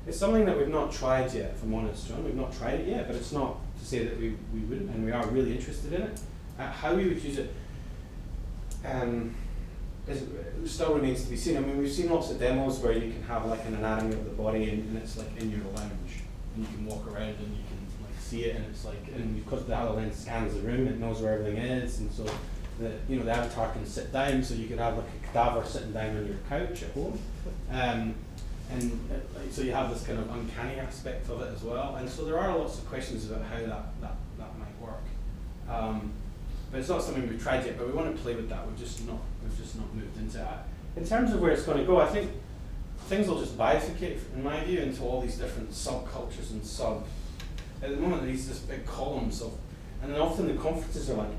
it's something that we've not tried yet, if I'm honest, John. We've not tried it yet, but it's not to say that we wouldn't, and we are really interested in it. How we would use it it still remains to be seen. I mean, we've seen lots of demos where you can have like an anatomy of the body and it's like in your lounge, and you can walk around and you can like see it, and it's like, and because the HoloLens scans the room, it knows where everything is, and so the avatar can sit down, so you could have like a cadaver sitting down on your couch at home, so you have this kind of uncanny aspect of it as well. And so there are lots of questions about how that might work. But it's not something we've tried yet, but we want to play with that. We've just not moved into it. In terms of where it's going to go, I think things will just bifurcate, in my view, into all these different subcultures and at the moment, these just big columns and then often the conferences are like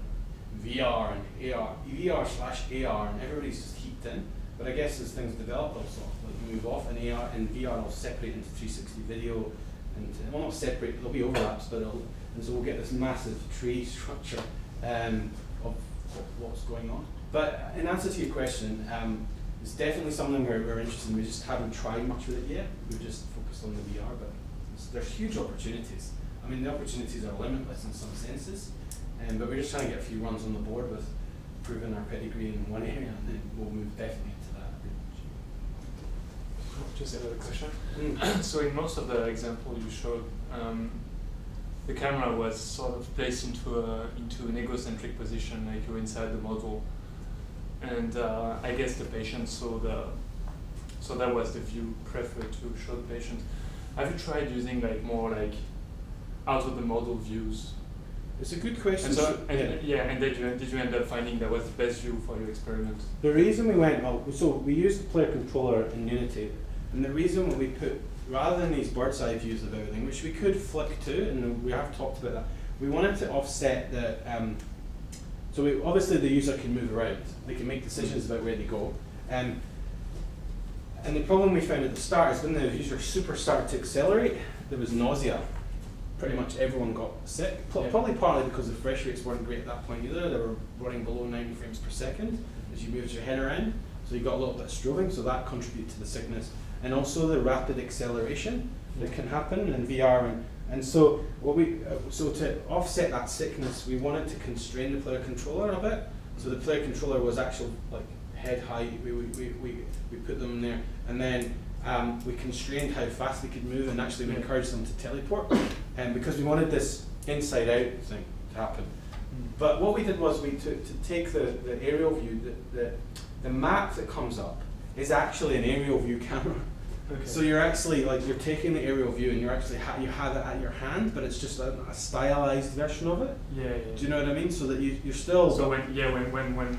VR and AR, VR/AR, and everybody's just heaped in. But I guess as things develop, also like move off, and AR and VR will separate into 360 video, and well, not separate, there'll be overlaps, but and so we'll get this massive tree structure of what's going on. But in answer to your question, it's definitely something we're interested in. We just haven't tried much with it yet. We've just focused on the VR, but there's huge opportunities. I mean, the opportunities are limitless in some senses, but we're just trying to get a few runs on the board with proving our pedigree in one area, and then we'll move definitely into that. Just another question. So in most of the example you showed, the camera was sort of placed into an egocentric position, like you're inside the model, and I guess the patient saw so that was the view preferred to show the patient. Have you tried using like more like out of the model views? It's a good question. And did you end up finding that was the best view for your experiment? The reason we used the player controller in Unity, and the reason we put, rather than these bird's eye views of everything, which we could flick to, and we have talked about that, we wanted to offset the, obviously the user can move around, they can make decisions about where they go, and the problem we found at the start is when the user started to accelerate, there was nausea, pretty much everyone got sick. Yeah. Probably partly because the refresh rates weren't great at that point either. They were running below 90 frames per second as you moved your head around. So you got a little bit of strobing, so that contributed to the sickness. And also the rapid acceleration that can happen in VR. And so so to offset that sickness, we wanted to constrain the player controller a bit. So the player controller was actual like head height. We put them there, and then we constrained how fast they could move, and actually we encouraged them to teleport, because we wanted this inside out thing to happen. But what we did was to take the aerial view, the map that comes up is actually an aerial view camera. Okay. So you're actually you're taking the aerial view and you're actually you have it at your hand, but it's just a stylized version of it. Yeah, yeah. Do you know what I mean? So that you're still. So when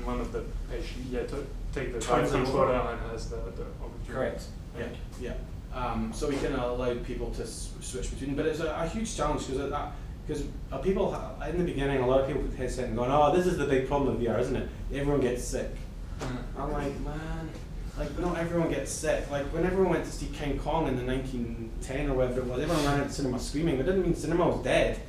one of the patients take the Turns it controller over. and has the overview. Correct. Yeah. So we can allow people to switch between, but it's a huge challenge because people in the beginning, a lot of people put headset and going, oh, this is the big problem with VR, isn't it? Everyone gets sick. I'm like, man, like not everyone gets sick. Like when everyone went to see King Kong in the 1910 or whatever it was, everyone ran out of cinema screaming. It didn't mean cinema was dead.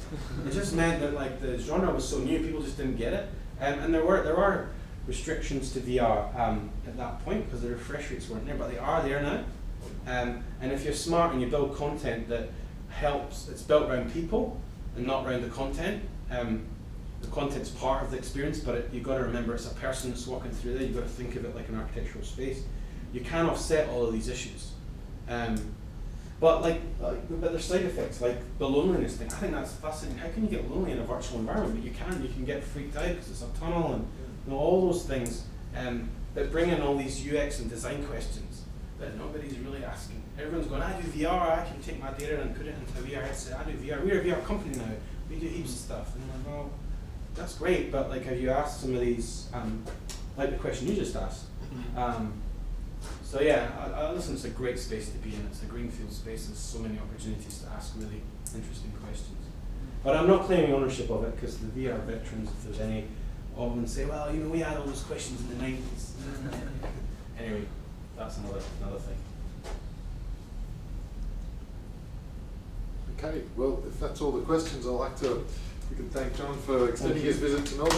It just meant that like the genre was so new, people just didn't get it. And there are restrictions to VR at that point because the refresh rates weren't there, but they are there now. And if you're smart and you build content that helps, it's built around people and not around the content. The content's part of the experience, but you've got to remember it's a person that's walking through there. You've got to think of it like an architectural space. You can offset all of these issues, but there's side effects like the loneliness thing. I think that's fascinating. How can you get lonely in a virtual environment? But you can get freaked out because it's a tunnel and all those things that bring in all these UX and design questions that nobody's really asking. Everyone's going, I do VR. I can take my data and put it into a VR headset. I do VR. We're a VR company now. We do heaps of stuff. And I'm like, well, that's great, but like, have you asked some of these, like the question you just asked? So yeah, I listen, it's a great space to be in. It's a greenfield space. There's so many opportunities to ask really interesting questions. But I'm not claiming ownership of it because the VR veterans, if there's any of them, say, well, we had all those questions in the 90s. Anyway, that's another thing. Okay, well, if that's all the questions, we can thank John for extending his visit to Melbourne.